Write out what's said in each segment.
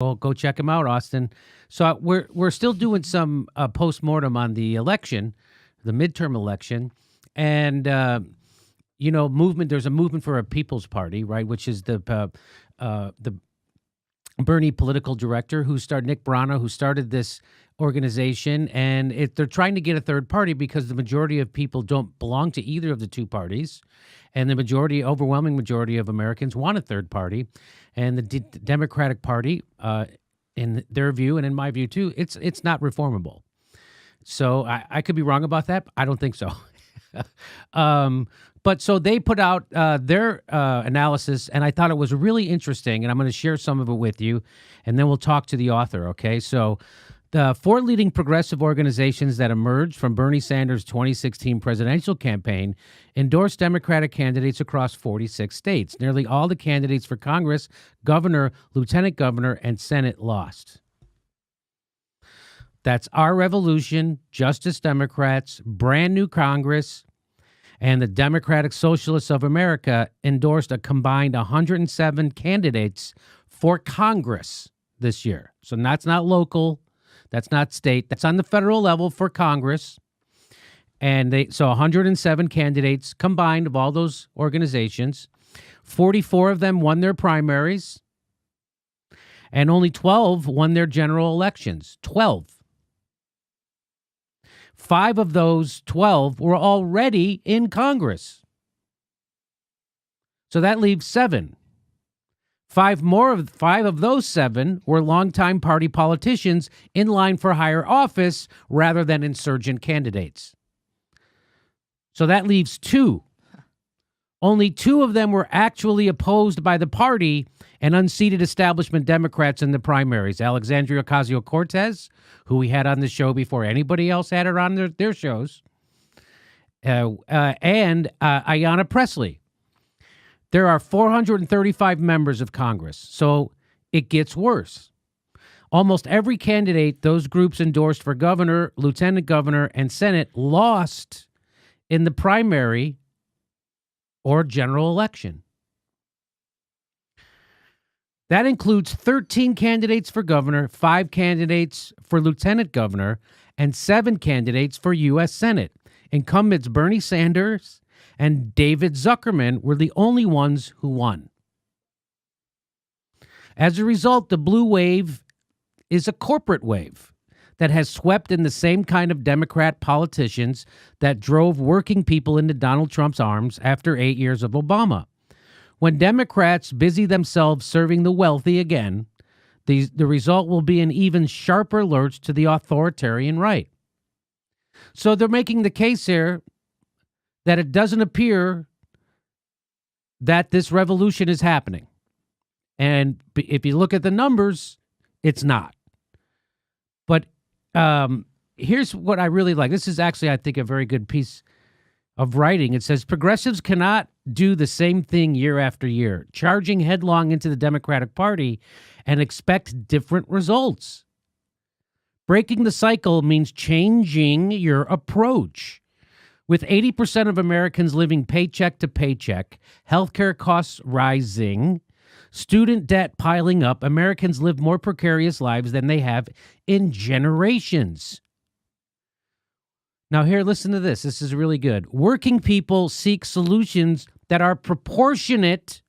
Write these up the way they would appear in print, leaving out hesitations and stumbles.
Go check him out, Austin. So we're still doing some postmortem on the election, the midterm election, and movement. There's a movement for a People's Party, right? Which is the Bernie political director Nick Brana, who started this organization, and they're trying to get a third party because the majority of people don't belong to either of the two parties, and the overwhelming majority of Americans want a third party, and the Democratic Party, in their view and in my view too, it's not reformable. So I could be wrong about that. But I don't think so. But so they put out their analysis, and I thought it was really interesting, and I'm going to share some of it with you, and then we'll talk to the author, okay? So the 4 leading progressive organizations that emerged from Bernie Sanders' 2016 presidential campaign endorsed Democratic candidates across 46 states. Nearly all the candidates for Congress, governor, lieutenant governor, and Senate lost. That's Our Revolution, Justice Democrats, Brand New Congress, and the Democratic Socialists of America endorsed a combined 107 candidates for Congress this year. So that's not local, that's not state, that's on the federal level for Congress. And so 107 candidates combined of all those organizations. 44 of them won their primaries, and only 12 won their general elections. 12. 5 of those 12 were already in Congress. So that leaves 7. 5 of those 7 were longtime party politicians in line for higher office rather than insurgent candidates. So that leaves 2. Only 2 of them were actually opposed by the party and unseated establishment Democrats in the primaries. Alexandria Ocasio-Cortez, who we had on the show before anybody else had her on their shows, and Ayanna Pressley. There are 435 members of Congress, so it gets worse. Almost every candidate those groups endorsed for governor, lieutenant governor, and Senate lost in the primary or general election. That includes 13 candidates for governor, 5 candidates for lieutenant governor, and 7 candidates for U.S. Senate. Incumbents Bernie Sanders and David Zuckerman were the only ones who won. As a result, the blue wave is a corporate wave that has swept in the same kind of Democrat politicians that drove working people into Donald Trump's arms after 8 years of Obama. When Democrats busy themselves serving the wealthy again, the result will be an even sharper lurch to the authoritarian right. So they're making the case here that it doesn't appear that this revolution is happening. And if you look at the numbers, it's not. But here's what I really like. This is actually, I think, a very good piece of writing. It says, progressives cannot do the same thing year after year, charging headlong into the Democratic Party and expect different results. Breaking the cycle means changing your approach. With 80% of Americans living paycheck to paycheck, healthcare costs rising, student debt piling up, Americans live more precarious lives than they have in generations. Now here, listen to this. This is really good. Working people seek solutions that are proportionate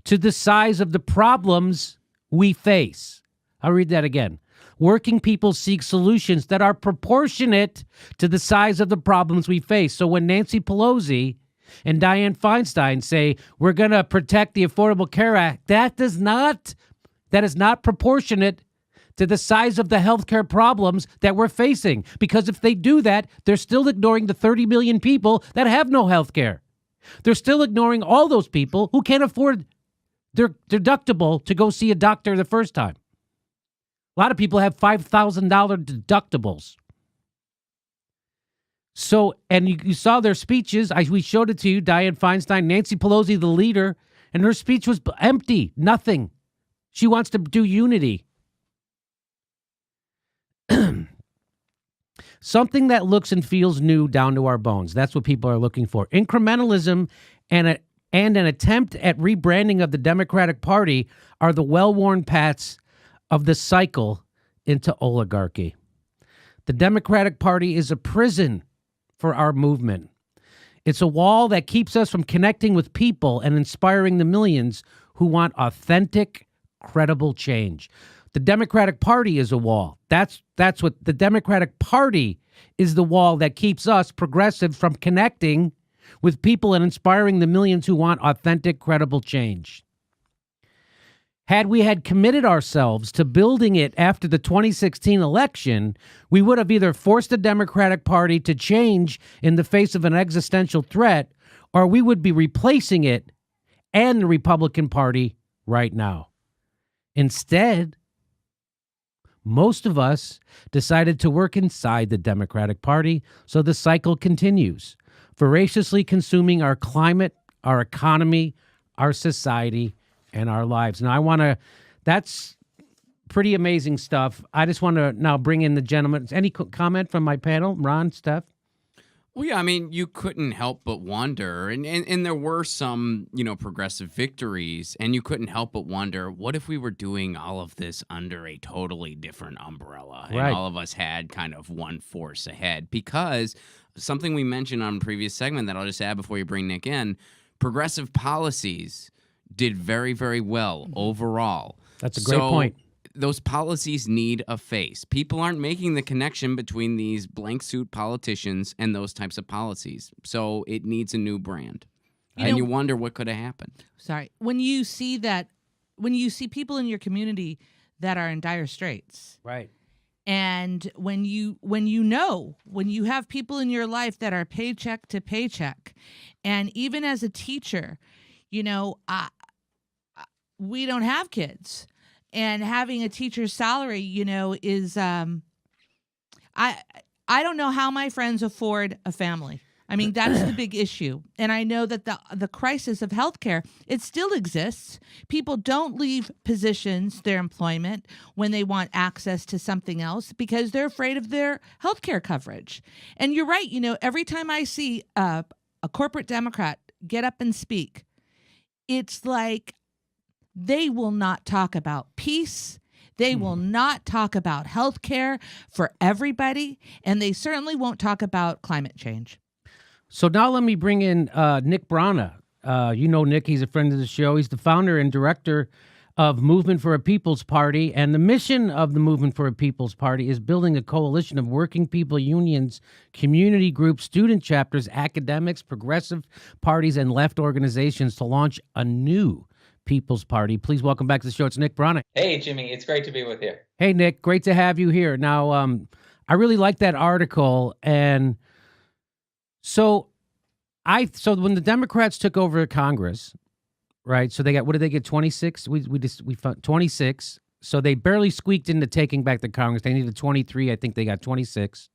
to the size of the problems we face. I'll read that again. Working people seek solutions that are proportionate to the size of the problems we face. So when Nancy Pelosi and Dianne Feinstein say, we're going to protect the Affordable Care Act, that is not proportionate to the size of the healthcare problems that we're facing. Because if they do that, they're still ignoring the 30 million people that have no healthcare. They're still ignoring all those people who can't afford their deductible to go see a doctor the first time. A lot of people have $5,000 deductibles. So, and you saw their speeches. We showed it to you, Dianne Feinstein, Nancy Pelosi, the leader, and her speech was empty, nothing. She wants to do unity. Something that looks and feels new down to our bones. That's what people are looking for. Incrementalism and an attempt at rebranding of the Democratic Party are the well-worn paths of the cycle into oligarchy. The Democratic Party is a prison for our movement. It's a wall that keeps us from connecting with people and inspiring the millions who want authentic, credible change. The Democratic Party is a wall. That's what the Democratic Party is, the wall that keeps us progressive from connecting with people and inspiring the millions who want authentic, credible change. Had we had committed ourselves to building it after the 2016 election, we would have either forced the Democratic Party to change in the face of an existential threat, or we would be replacing it and the Republican Party right now. Instead, most of us decided to work inside the Democratic Party, so the cycle continues, voraciously consuming our climate, our economy, our society, and our lives. Now, that's pretty amazing stuff. I just want to now bring in the gentleman. Any comment from my panel? Ron, Steph? Well, yeah, I mean, you couldn't help but wonder, and there were some, progressive victories, and you couldn't help but wonder, what if we were doing all of this under a totally different umbrella, and all of us had kind of one force ahead? Because something we mentioned on a previous segment that I'll just add before you bring Nick in, progressive policies did very, very well overall. That's a great point. Those policies need a face. People aren't making the connection between these blank suit politicians and those types of policies. So it needs a new brand. You wonder what could have happened. Sorry. When you see people in your community that are in dire straits. Right. And when you have people in your life that are paycheck to paycheck, and even as a teacher, we don't have kids, and having a teacher's salary, is I don't know how my friends afford a family. I mean, that's the big issue. And I know that the crisis of healthcare, it still exists. People don't leave positions, their employment, when they want access to something else because they're afraid of their healthcare coverage. And you're right. Every time I see a corporate Democrat get up and speak, it's like they will not talk about peace. They will not talk about health care for everybody. And they certainly won't talk about climate change. So now let me bring in Nick Brana. Nick, he's a friend of the show. He's the founder and director of Movement for a People's Party. And the mission of the Movement for a People's Party is building a coalition of working people unions, community groups, student chapters, academics, progressive parties, and left organizations to launch a new People's Party. Please welcome back to the show. It's Nick Brana. Hey, Jimmy. It's great to be with you. Hey, Nick. Great to have you here. Now, I really like that article. And so when the Democrats took over Congress, right? So they got, what did they get? 26? We found 26. So they barely squeaked into taking back the Congress. They needed 23. I think they got 26.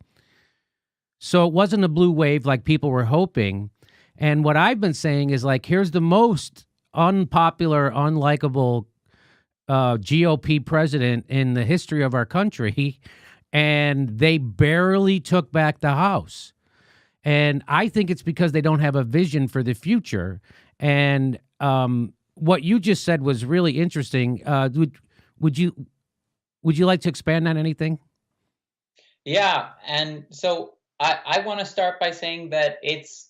So it wasn't a blue wave like people were hoping. And what I've been saying is, like, here's the most unpopular, unlikable GOP president in the history of our country, and they barely took back the House. And I think it's because they don't have a vision for the future. And what you just said was really interesting. Would you like to expand on anything? Yeah, and so I want to start by saying that it's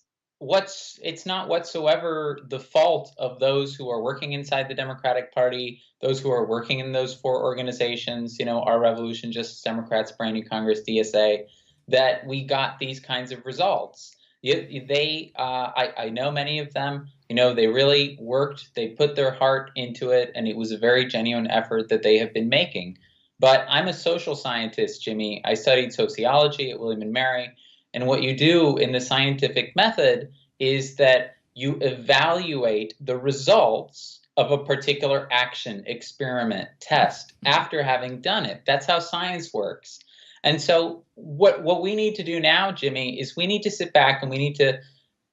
not whatsoever the fault of those who are working inside the Democratic Party, those who are working in those four organizations, Our Revolution, Justice Democrats, Brand New Congress, DSA, that we got these kinds of results. I know many of them, they really worked, they put their heart into it, and it was a very genuine effort that they have been making. But I'm a social scientist, Jimmy. I studied sociology at William & Mary. And what you do in the scientific method is that you evaluate the results of a particular action, experiment, test after having done it. That's how science works. And so what we need to do now, Jimmy, is we need to sit back and we need to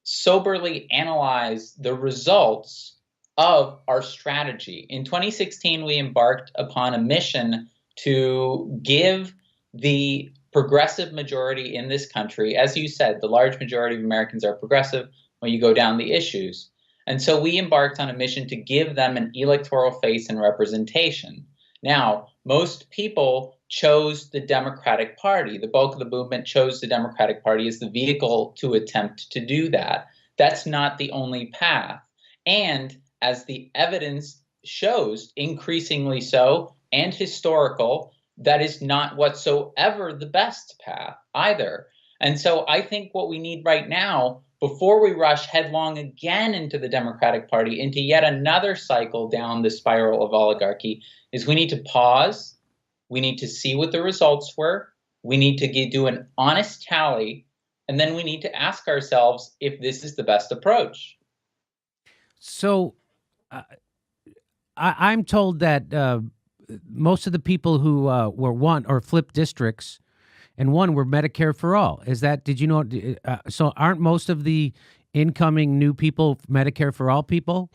soberly analyze the results of our strategy. In 2016, we embarked upon a mission to give the progressive majority in this country, as you said, the large majority of Americans are progressive when you go down the issues. And so we embarked on a mission to give them an electoral face and representation. Now, most people chose the Democratic Party. The bulk of the movement chose the Democratic Party as the vehicle to attempt to do that. That's not the only path. And as the evidence shows, increasingly so, and historical, that is not whatsoever the best path either. And so I think what we need right now, before we rush headlong again into the Democratic Party, into yet another cycle down the spiral of oligarchy, is we need to pause. We need to see what the results were. We need to do an honest tally. And then we need to ask ourselves if this is the best approach. So I'm told that most of the people who were won or flipped districts and won were Medicare for all. Is that, did you know? So aren't most of the incoming new people Medicare for all people?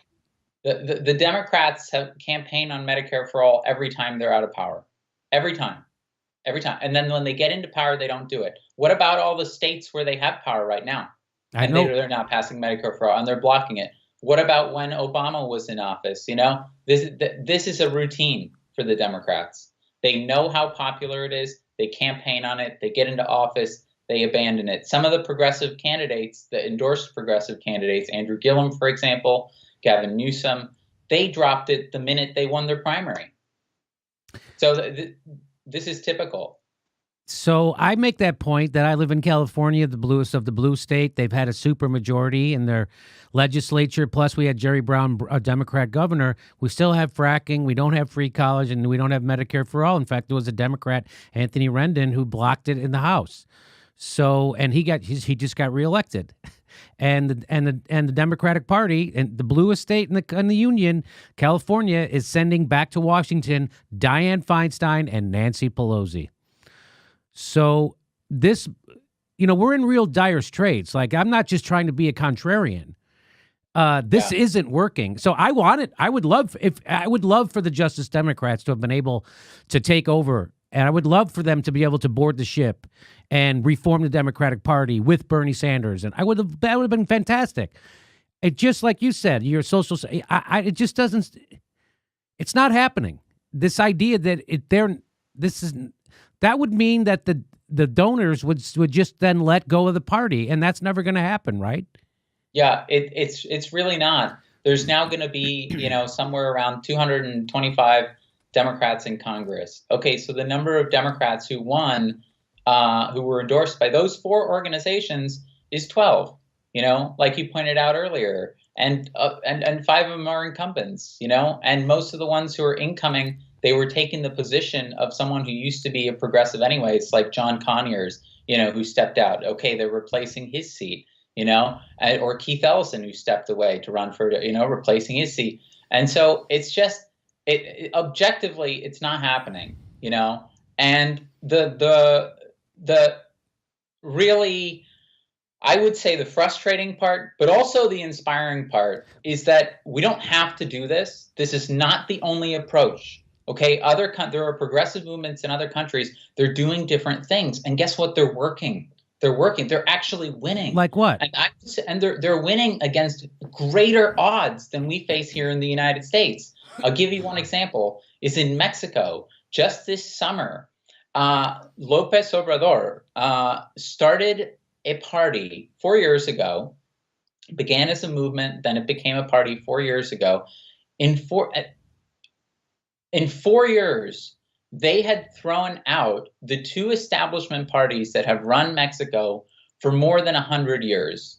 The Democrats have campaigned on Medicare for all every time they're out of power. Every time. Every time. And then when they get into power, they don't do it. What about all the states where they have power right now? And they're not passing Medicare for all, and they're blocking it. What about when Obama was in office? You know, this is a routine for the Democrats. They know how popular it is. They campaign on it. They get into office. They abandon it. Some of the progressive candidates, the endorsed progressive candidates, Andrew Gillum, for example, Gavin Newsom, they dropped it the minute they won their primary. So this is typical. So I make that point that I live in California, the bluest of the blue state. They've had a super majority in their legislature. Plus, we had Jerry Brown, a Democrat governor. We still have fracking. We don't have free college, and we don't have Medicare for all. In fact, there was a Democrat, Anthony Rendon, who blocked it in the House. So, and he just got reelected. And the Democratic Party and the bluest state in the Union, California, is sending back to Washington Dianne Feinstein and Nancy Pelosi. So this, we're in real dire straits. Like, I'm not just trying to be a contrarian. This isn't working. So I would love for the Justice Democrats to have been able to take over, and I would love for them to be able to board the ship and reform the Democratic Party with Bernie Sanders. And that would have been fantastic. It just, like you said, your social, it just doesn't, it's not happening. This idea that that would mean that the donors would just then let go of the party, and that's never going to happen, right? Yeah, it's really not. There's now going to be, somewhere around 225 Democrats in Congress. Okay, so the number of Democrats who won, who were endorsed by those four organizations, is 12. Like you pointed out earlier, and 5 of them are incumbents. And most of the ones who are incoming, they were taking the position of someone who used to be a progressive anyway. It's like John Conyers, who stepped out. Okay, they're replacing his seat, or Keith Ellison, who stepped away to run for, replacing his seat. And so it's just, objectively, it's not happening, and the really, I would say the frustrating part, but also the inspiring part, is that we don't have to do this. This is not the only approach. Okay, there are progressive movements in other countries. They're doing different things, and guess what? They're working. They're working. They're actually winning. Like what? And they're winning against greater odds than we face here in the United States. I'll give you one example. Is in Mexico. Just this summer, López Obrador started a party 4 years ago. It began as a movement, then it became a party 4 years ago. In 4 years, they had thrown out the two establishment parties that have run Mexico for more than 100 years.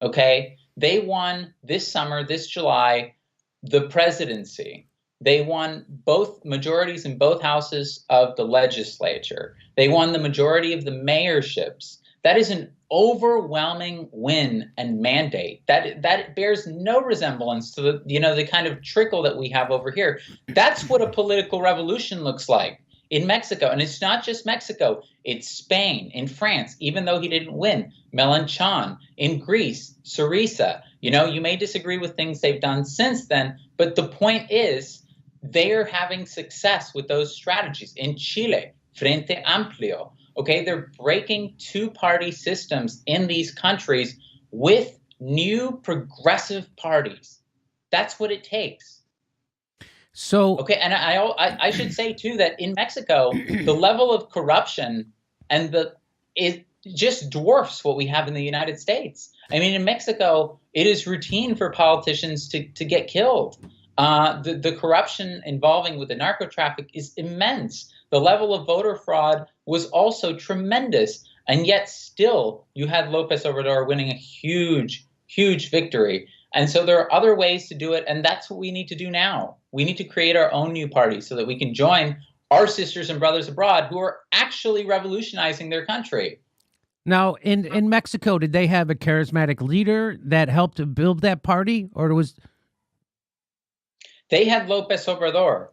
Okay? They won this summer, this July, the presidency. They won both majorities in both houses of the legislature. They won the majority of the mayorships. That is an overwhelming win and mandate. That bears no resemblance to the kind of trickle that we have over here. That's what a political revolution looks like in Mexico. And it's not just Mexico. It's Spain, in France, even though he didn't win. Mélenchon, in Greece, Syriza. You may disagree with things they've done since then, but the point is they're having success with those strategies. In Chile, Frente Amplio. Okay, they're breaking two-party systems in these countries with new progressive parties. That's what it takes. So Okay, and I should say too that in Mexico, the level of corruption and it just dwarfs what we have in the United States. I mean, in Mexico, it is routine for politicians to get killed. The corruption involving with the narco traffic is immense. The level of voter fraud was also tremendous, and yet still you had Lopez Obrador winning a huge, huge victory. And so there are other ways to do it, and that's what we need to do now. We need to create our own new party so that we can join our sisters and brothers abroad who are actually revolutionizing their country. now in Mexico, did they have a charismatic leader that helped to build that party, or was They had Lopez Obrador.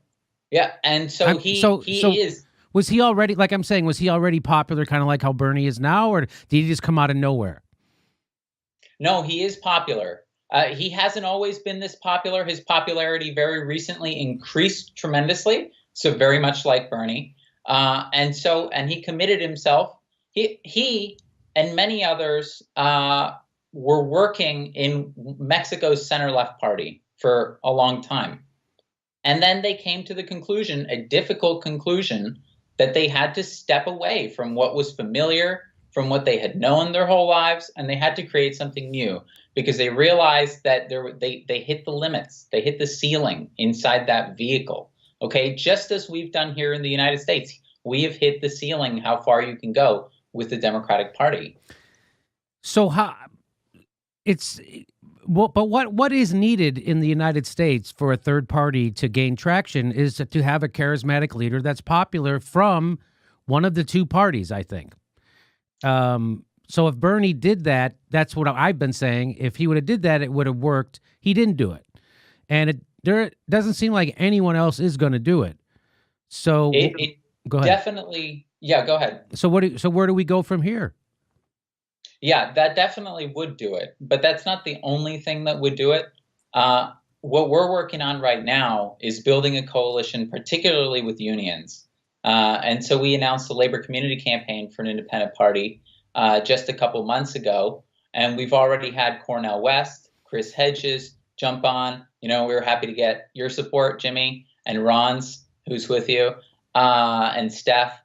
Yeah, and so he is. was he already, like I'm saying, was he already popular, kind of like how Bernie is now, or did he just come out of nowhere? No, he is popular. He hasn't always been this popular. His popularity very recently increased tremendously, so very much like Bernie. And he committed himself. He and many others were working in Mexico's center-left party for a long time. And then they came to the conclusion, a difficult conclusion, that they had to step away from what was familiar, from what they had known their whole lives, and they had to create something new because they realized that they hit the limits, they hit the ceiling inside that vehicle. Okay, just as we've done here in the United States, we have hit the ceiling how far you can go with the Democratic Party. So how it's but what is needed in the United States for a third party to gain traction is to have a charismatic leader that's popular from one of the two parties, I think. So if Bernie did that, that's what I've been saying. If he would have did that, it would have worked. He didn't do it, and there doesn't seem like anyone else is going to do it. So go ahead. Definitely, yeah. Go ahead. So where do we go from here? Yeah, that definitely would do it, but that's not the only thing that would do it. What we're working on right now is building a coalition, particularly with unions. And so we announced the Labor Community Campaign for an Independent Party just a couple months ago, and we've already had Cornel West, Chris Hedges jump on. We were happy to get your support, Jimmy, and Ron's, who's with you, and Steph.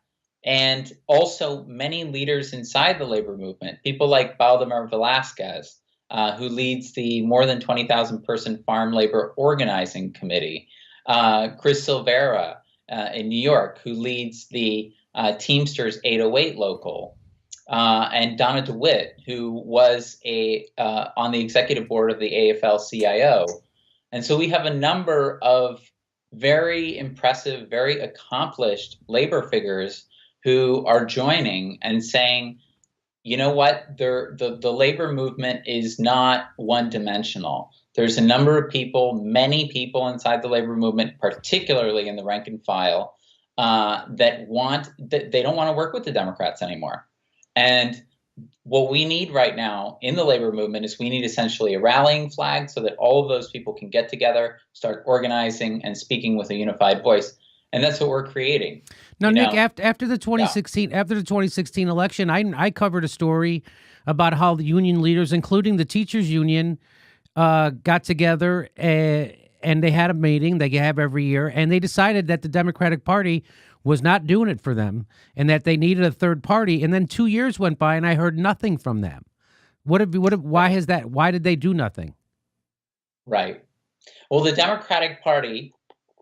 And also many leaders inside the labor movement, people like Baldemar Velasquez, who leads the more than 20,000 person Farm Labor Organizing Committee, Chris Silvera in New York, who leads the Teamsters 808 local, and Donna DeWitt, who was on the executive board of the AFL-CIO. And so we have a number of very impressive, very accomplished labor figures who are joining and saying, you know what, the labor movement is not one-dimensional. There's a number of people, many people inside the labor movement, particularly in the rank and file, that they don't want to work with the Democrats anymore. And what we need right now in the labor movement is we need essentially a rallying flag so that all of those people can get together, start organizing and speaking with a unified voice. And that's what we're creating. Now, Nick, after the 2016 election, I covered a story about how the union leaders, including the teachers union, got together and they had a meeting they have every year, and they decided that the Democratic Party was not doing it for them and that they needed a third party. And then 2 years went by and I heard nothing from them. Why is that? Why did they do nothing? Right. Well, the Democratic Party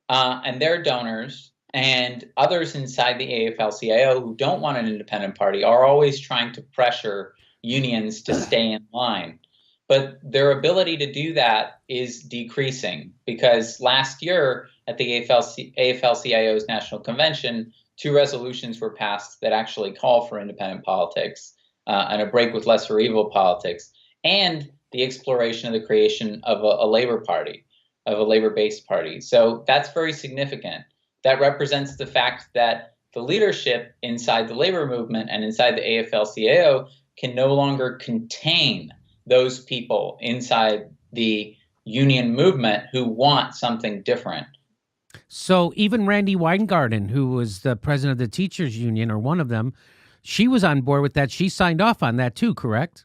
and their donors and others inside the AFL-CIO who don't want an independent party are always trying to pressure unions to stay in line. But their ability to do that is decreasing because last year at the AFL-CIO's National Convention, 2 resolutions were passed that actually call for independent politics and a break with lesser evil politics, and the exploration of the creation of a labor party, of a labor-based party. So that's very significant. That represents the fact that the leadership inside the labor movement and inside the AFL-CIO can no longer contain those people inside the union movement who want something different. So even Randy Weingarten, who was the president of the teachers union, or one of them, she was on board with that. She signed off on that too, correct?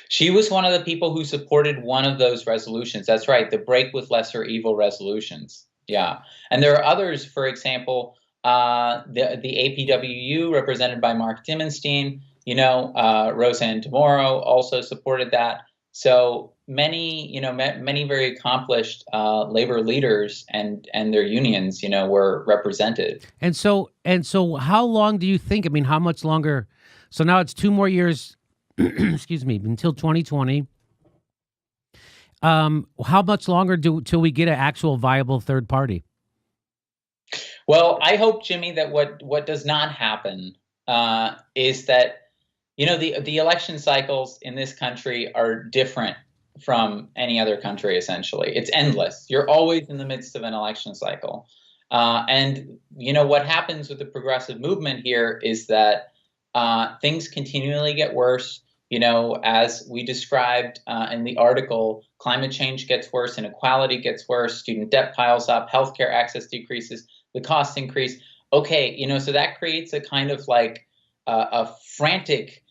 She was one of the people who supported one of those resolutions. That's right, the break with lesser evil resolutions. Yeah, and there are others. For example, the APWU, represented by Mark Dimenstein. Roseanne DeMoro also supported that. So many, many very accomplished labor leaders and their unions, were represented. And so how long do you think? I mean, how much longer? So now it's 2 more years, excuse me, until 2020. How much longer till we get an actual viable third party? Well, I hope, Jimmy, that what does not happen is that the election cycles in this country are different from any other country. Essentially, it's endless. You're always in the midst of an election cycle, and what happens with the progressive movement here is that things continually get worse. As we described in the article, climate change gets worse, inequality gets worse, student debt piles up, healthcare access decreases, the costs increase. Okay, so that creates a kind of like a frantic,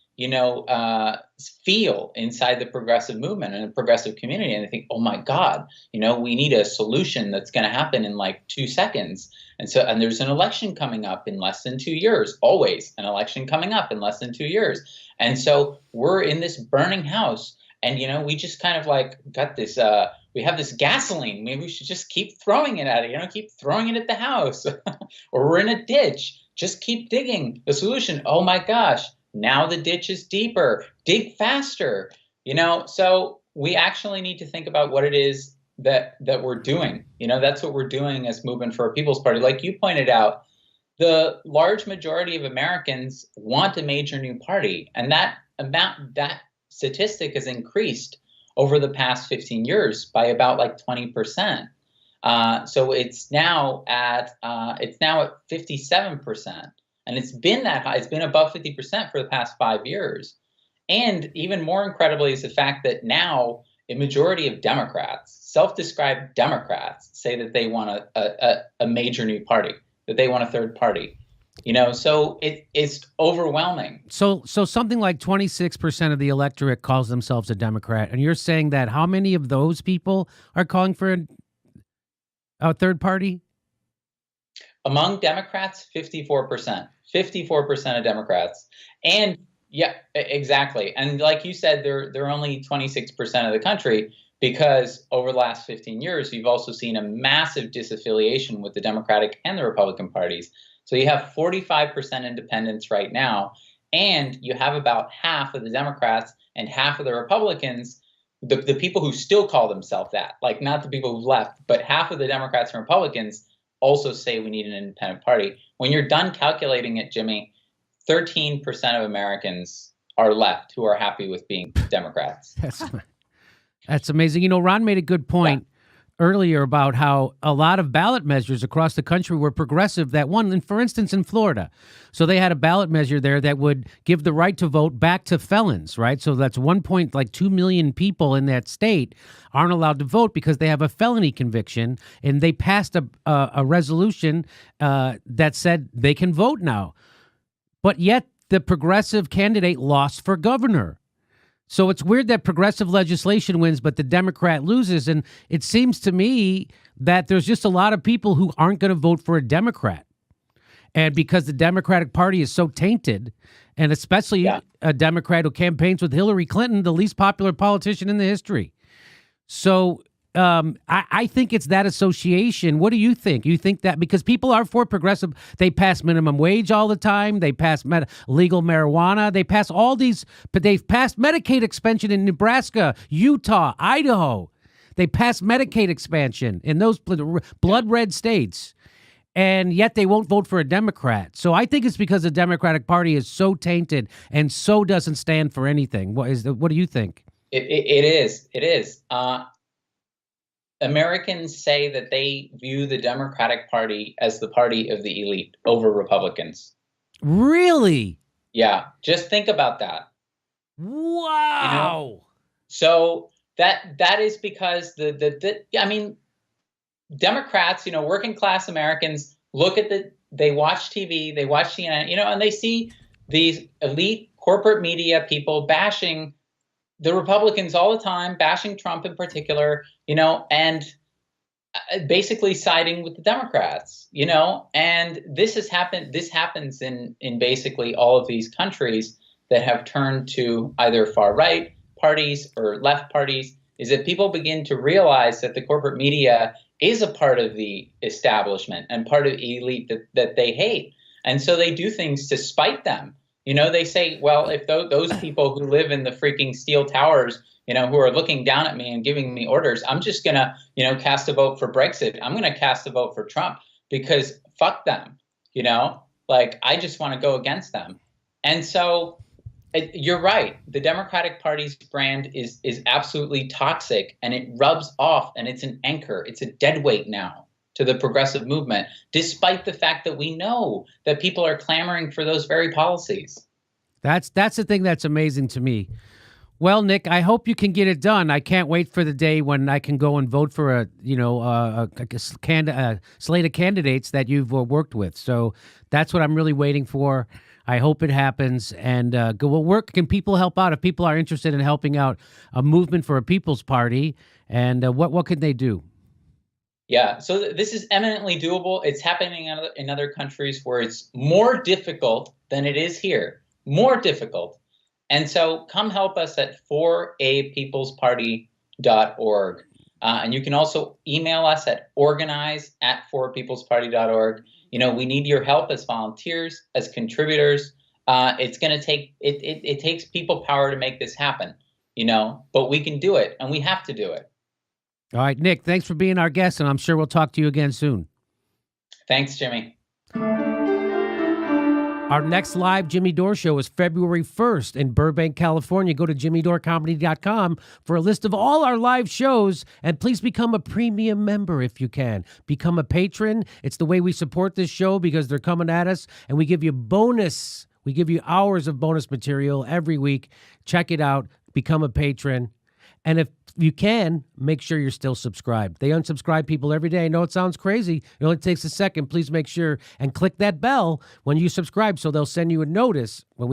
feel inside the progressive movement and the progressive community. And I think, oh my God, we need a solution that's going to happen in like 2 seconds. And there's an election coming up in less than 2 years, always an election coming up in less than 2 years. And so we're in this burning house, and, we just kind of like got this, we have this gasoline. Maybe we should just keep throwing it at it, keep throwing it at the house, or we're in a ditch. Just keep digging. The solution, oh my gosh, now the ditch is deeper, dig faster, so we actually need to think about what it is that we're doing. That's what we're doing as Movement for a People's Party. Like you pointed out, the large majority of Americans want a major new party, and that statistic has increased over the past 15 years by about like 20%. So it's now at 57%. And it's been that high. It's been above 50% for the past 5 years. And even more incredibly is the fact that now a majority of Democrats, self-described Democrats, say that they want a major new party, that they want a third party. So it's overwhelming. So something like 26% of the electorate calls themselves a Democrat. And you're saying that how many of those people are calling for a third party? Among Democrats, 54%. 54% of Democrats. And yeah, exactly. And like you said, they're only 26% of the country, because over the last 15 years, you've also seen a massive disaffiliation with the Democratic and the Republican parties. So you have 45% independents right now, and you have about half of the Democrats and half of the Republicans, the people who still call themselves that, like not the people who've left, but half of the Democrats and Republicans also say we need an independent party. When you're done calculating it, Jimmy, 13% of Americans are left who are happy with being Democrats. That's amazing. Ron made a good point earlier about how a lot of ballot measures across the country were progressive that won. And for instance, in Florida, so they had a ballot measure there that would give the right to vote back to felons, right? So that's 1.2 million people in that state aren't allowed to vote because they have a felony conviction, and they passed a resolution that said they can vote now. But yet the progressive candidate lost for governor. So it's weird that progressive legislation wins, but the Democrat loses. And it seems to me that there's just a lot of people who aren't going to vote for a Democrat. And because the Democratic Party is so tainted, and especially a Democrat who campaigns with Hillary Clinton, the least popular politician in the history. So I think it's that association. What do you think? You think that because people are for progressive, they pass minimum wage all the time. They pass legal marijuana. They pass all these, but they've passed Medicaid expansion in Nebraska, Utah, Idaho. They passed Medicaid expansion in those blood red states. And yet they won't vote for a Democrat. So I think it's because the Democratic Party is so tainted and so doesn't stand for anything. What do you think? It is. Americans say that they view the Democratic Party as the party of the elite over Republicans. Really? Yeah. Just think about that. Wow. So that is because Democrats, working class Americans look at they watch TV, they watch CNN, and they see these elite corporate media people bashing the Republicans all the time, bashing Trump in particular, and basically siding with the Democrats, and this happens in basically all of these countries that have turned to either far right parties or left parties, is that people begin to realize that the corporate media is a part of the establishment and part of the elite that they hate. And so they do things to spite them. They say, well, if those people who live in the freaking steel towers, who are looking down at me and giving me orders, I'm just going to, cast a vote for Brexit. I'm going to cast a vote for Trump because fuck them, like I just want to go against them. And so you're right. The Democratic Party's brand is absolutely toxic, and it rubs off, and it's an anchor. It's a deadweight now to the progressive movement, despite the fact that we know that people are clamoring for those very policies. That's the thing that's amazing to me. Well, Nick, I hope you can get it done. I can't wait for the day when I can go and vote for a slate of candidates that you've worked with. So that's what I'm really waiting for. I hope it happens. And where can people help out if people are interested in helping out a movement for a people's party? And what can they do? Yeah, so this is eminently doable. It's happening in other countries where it's more difficult than it is here. More difficult. And so come help us at forapeoplesparty.org. And you can also email us at organize@forapeoplesparty.org. We need your help as volunteers, as contributors. It's going to take, it takes people power to make this happen, but we can do it, and we have to do it. All right, Nick, thanks for being our guest, and I'm sure we'll talk to you again soon. Thanks, Jimmy. Our next live Jimmy Dore show is February 1st in Burbank, California. Go to jimmydorcomedy.com for a list of all our live shows, and please become a premium member if you can. Become a patron. It's the way we support this show because they're coming at us, and we give you bonus. We give you hours of bonus material every week. Check it out. Become a patron. And if you can, make sure you're still subscribed. They unsubscribe people every day. I know it sounds crazy. It only takes a second. Please make sure and click that bell when you subscribe so they'll send you a notice when we